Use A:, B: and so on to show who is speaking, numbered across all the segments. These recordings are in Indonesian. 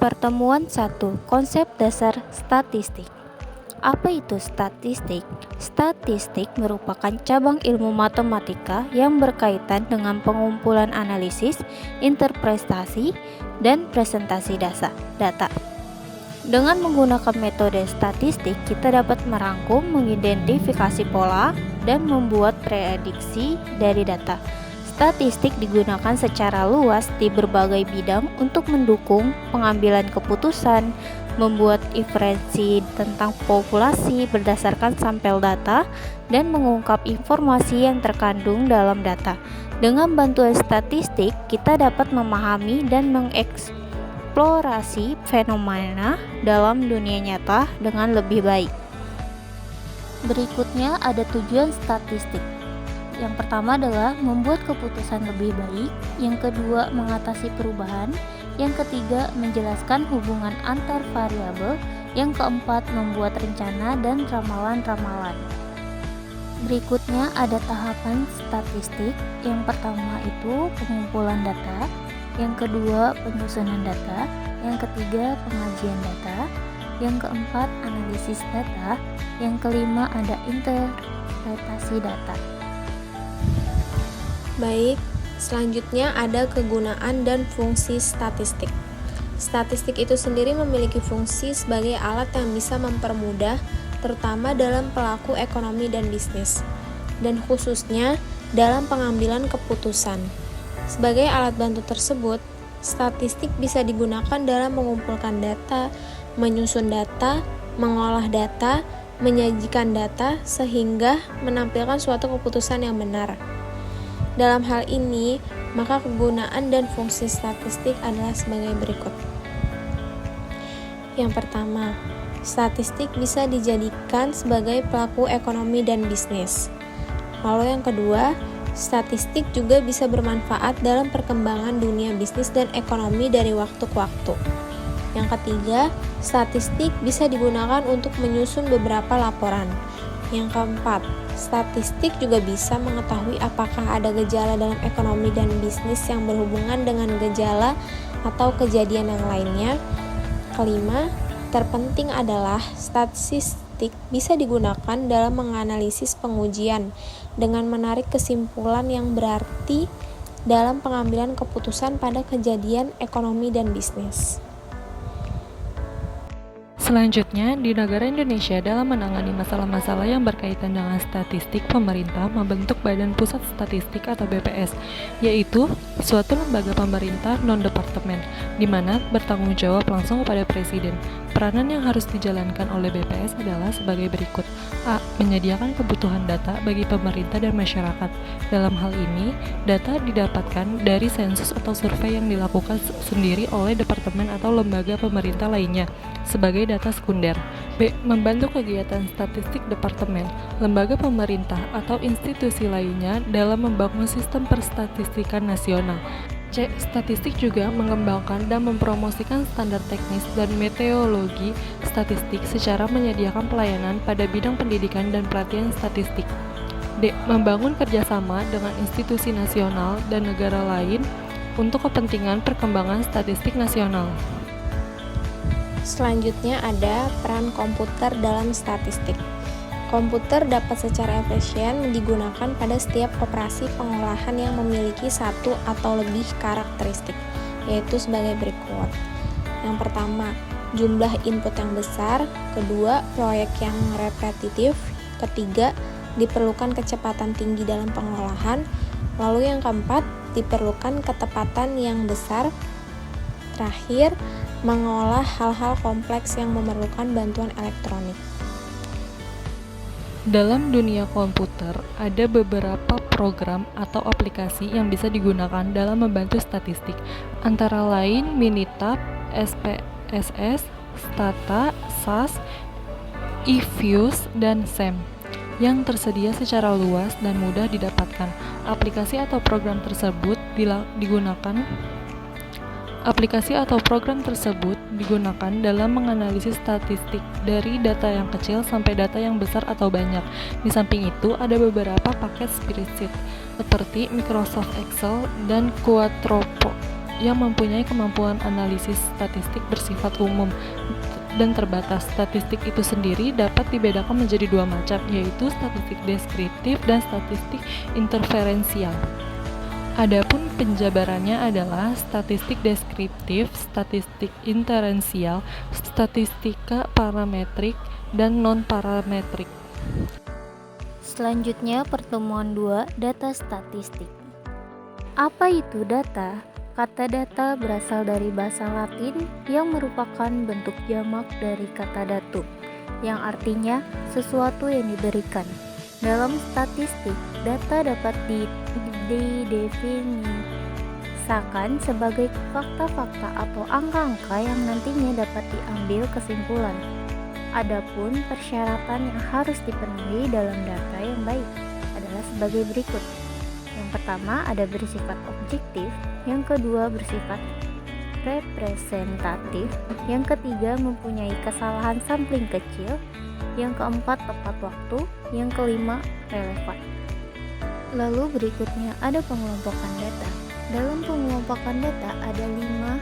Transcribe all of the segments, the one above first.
A: Pertemuan 1. Konsep dasar statistik. Apa itu statistik? Statistik merupakan cabang ilmu matematika yang berkaitan dengan pengumpulan analisis, interpretasi, dan presentasi data. Dengan menggunakan metode statistik, kita dapat merangkum, mengidentifikasi pola, dan membuat prediksi dari data. Statistik digunakan secara luas di berbagai bidang untuk mendukung pengambilan keputusan, membuat inferensi tentang populasi berdasarkan sampel data, dan mengungkap informasi yang terkandung dalam data. Dengan bantuan statistik, kita dapat memahami dan mengeksplorasi fenomena dalam dunia nyata dengan lebih baik. Berikutnya ada tujuan statistik. Yang pertama adalah membuat keputusan lebih baik, yang kedua mengatasi perubahan, yang ketiga menjelaskan hubungan antar variabel, yang keempat membuat rencana dan ramalan-ramalan. Berikutnya ada tahapan statistik. Yang pertama itu pengumpulan data, yang kedua penyusunan data, yang ketiga pengajian data, yang keempat analisis data, yang kelima ada interpretasi data.
B: Baik, selanjutnya ada kegunaan dan fungsi statistik. Statistik itu sendiri memiliki fungsi sebagai alat yang bisa mempermudah, terutama dalam pelaku ekonomi dan bisnis, dan khususnya dalam pengambilan keputusan. Sebagai alat bantu tersebut, statistik bisa digunakan dalam mengumpulkan data, menyusun data, mengolah data, menyajikan data, sehingga menampilkan suatu keputusan yang benar. Dalam hal ini, maka kegunaan dan fungsi statistik adalah sebagai berikut. Yang pertama, statistik bisa dijadikan sebagai pelaku ekonomi dan bisnis. Lalu yang kedua, statistik juga bisa bermanfaat dalam perkembangan dunia bisnis dan ekonomi dari waktu ke waktu. Yang ketiga, statistik bisa digunakan untuk menyusun beberapa laporan. Yang keempat, statistik juga bisa mengetahui apakah ada gejala dalam ekonomi dan bisnis yang berhubungan dengan gejala atau kejadian yang lainnya. Kelima, terpenting adalah statistik bisa digunakan dalam menganalisis pengujian dengan menarik kesimpulan yang berarti dalam pengambilan keputusan pada kejadian ekonomi dan bisnis.
C: Selanjutnya, di negara Indonesia dalam menangani masalah-masalah yang berkaitan dengan statistik, pemerintah membentuk Badan Pusat Statistik atau BPS, yaitu suatu lembaga pemerintah non-departemen, di mana bertanggung jawab langsung kepada Presiden. Peranan yang harus dijalankan oleh BPS adalah sebagai berikut. A. Menyediakan kebutuhan data bagi pemerintah dan masyarakat. Dalam hal ini, data didapatkan dari sensus atau survei yang dilakukan sendiri oleh departemen atau lembaga pemerintah lainnya sebagai data sekunder. B. Membantu kegiatan statistik departemen, lembaga pemerintah atau institusi lainnya dalam membangun sistem perstatistikan nasional. C. Statistik juga mengembangkan dan mempromosikan standar teknis dan metodologi statistik secara menyediakan pelayanan pada bidang pendidikan dan pelatihan statistik. D. Membangun kerjasama dengan institusi nasional dan negara lain untuk kepentingan perkembangan statistik nasional.
B: Selanjutnya ada peran komputer dalam statistik. Komputer dapat secara efisien digunakan pada setiap operasi pengolahan yang memiliki satu atau lebih karakteristik, yaitu sebagai berikut. Yang pertama, jumlah input yang besar. Kedua, proyek yang repetitif. Ketiga, diperlukan kecepatan tinggi dalam pengolahan. Lalu yang keempat, diperlukan ketepatan yang besar. Terakhir, mengolah hal-hal kompleks yang memerlukan bantuan elektronik.
C: Dalam dunia komputer, ada beberapa program atau aplikasi yang bisa digunakan dalam membantu statistik, antara lain Minitab, SPSS, Stata, SAS, eViews, dan SEM, yang tersedia secara luas dan mudah didapatkan. Aplikasi atau program tersebut digunakan dalam menganalisis statistik dari data yang kecil sampai data yang besar atau banyak. Di samping itu, ada beberapa paket spreadsheet seperti Microsoft Excel dan Quadropo yang mempunyai kemampuan analisis statistik bersifat umum dan terbatas. Statistik itu sendiri dapat dibedakan menjadi dua macam, yaitu statistik deskriptif dan statistik interferensial. Adapun penjabarannya adalah statistik deskriptif, statistik inferensial, statistika parametrik, dan non-parametrik.
A: Selanjutnya pertemuan 2, data statistik. Apa itu data? Kata data berasal dari bahasa Latin yang merupakan bentuk jamak dari kata datum, yang artinya sesuatu yang diberikan. Dalam statistik, data dapat didefinisikan sebagai fakta-fakta atau angka-angka yang nantinya dapat diambil kesimpulan. Adapun persyaratan yang harus dipenuhi dalam data yang baik adalah sebagai berikut. Yang pertama ada bersifat objektif, yang kedua bersifat representatif, yang ketiga mempunyai kesalahan sampling kecil, yang keempat tepat waktu, yang kelima relevan. Lalu berikutnya ada pengelompokan data. Dalam pengelompokan data ada 5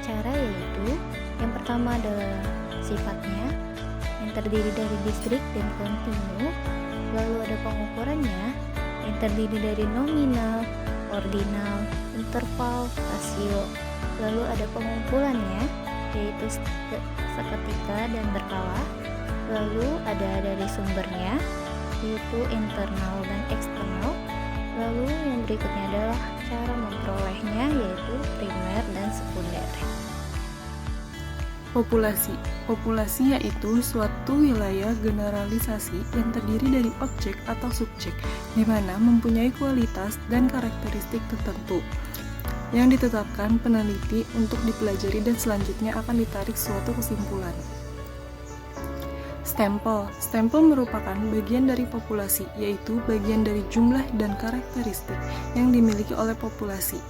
A: cara, yaitu yang pertama adalah sifatnya yang terdiri dari distrik dan kontinu. Lalu ada pengukurannya yang terdiri dari nominal, ordinal, interval, rasio. Lalu ada pengumpulannya yaitu seketika dan berkala. Lalu ada dari sumbernya yaitu internal dan eksternal. Lalu yang berikutnya adalah cara memperolehnya yaitu primer dan sekunder.
D: Populasi. Populasi yaitu suatu wilayah generalisasi yang terdiri dari objek atau subjek, di mana mempunyai kualitas dan karakteristik tertentu yang ditetapkan peneliti untuk dipelajari dan selanjutnya akan ditarik suatu kesimpulan. Stempel. Stempel merupakan bagian dari populasi, yaitu bagian dari jumlah dan karakteristik yang dimiliki oleh populasi.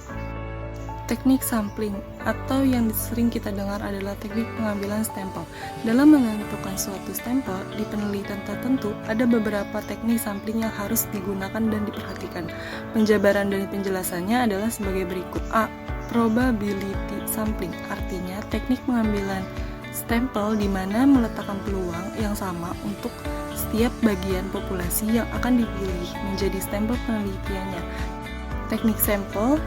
D: Teknik sampling atau yang sering kita dengar adalah teknik pengambilan stempel. Dalam menentukan suatu stempel di penelitian tertentu, ada beberapa teknik sampling yang harus digunakan dan diperhatikan. Penjabaran dari penjelasannya adalah sebagai berikut. A. Probability sampling, artinya teknik pengambilan stempel di mana meletakkan peluang yang sama untuk setiap bagian populasi yang akan dipilih menjadi stempel penelitiannya. Teknik sampel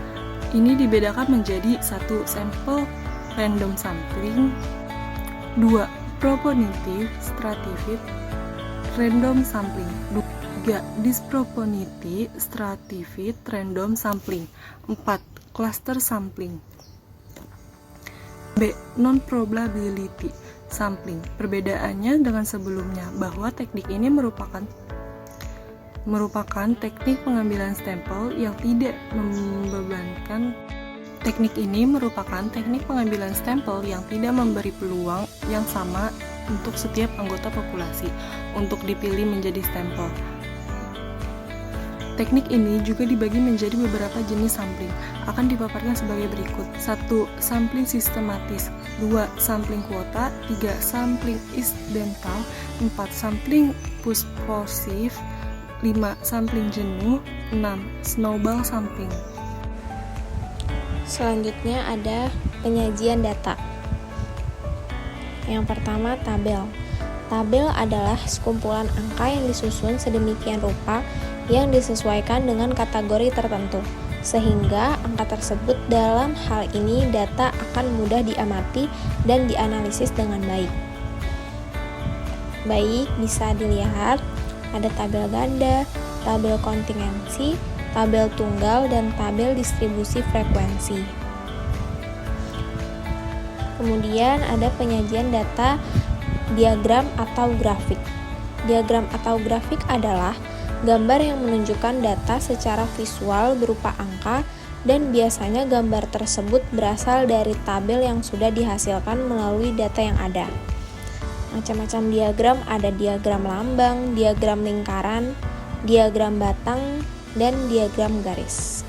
D: ini dibedakan menjadi 1. Sampel random sampling, 2. Proponative stratified random sampling, 3. Disproportionate stratified random sampling, 4. Cluster sampling. B. Non-probability sampling. Perbedaannya dengan sebelumnya bahwa teknik ini merupakan teknik pengambilan stempel yang tidak membebankan. Teknik ini merupakan teknik pengambilan stempel yang tidak memberi peluang yang sama untuk setiap anggota populasi untuk dipilih menjadi stempel. Teknik ini juga dibagi menjadi beberapa jenis sampling, akan dipaparkan sebagai berikut. 1. Sampling sistematis, 2. Sampling kuota, 3. Sampling incidental, 4. Sampling purposive, 5. Sampling jenuh, 6. Snowball sampling.
B: Selanjutnya ada penyajian data. Yang pertama, tabel. Tabel adalah sekumpulan angka yang disusun sedemikian rupa yang disesuaikan dengan kategori tertentu, sehingga angka tersebut dalam hal ini data akan mudah diamati dan dianalisis dengan baik. Baik, bisa dilihat ada tabel ganda, tabel kontingensi, tabel tunggal, dan tabel distribusi frekuensi. Kemudian ada penyajian data diagram atau grafik. Diagram atau grafik adalah gambar yang menunjukkan data secara visual berupa angka, dan biasanya gambar tersebut berasal dari tabel yang sudah dihasilkan melalui data yang ada. Macam-macam diagram, ada diagram lambang, diagram lingkaran, diagram batang, dan diagram garis.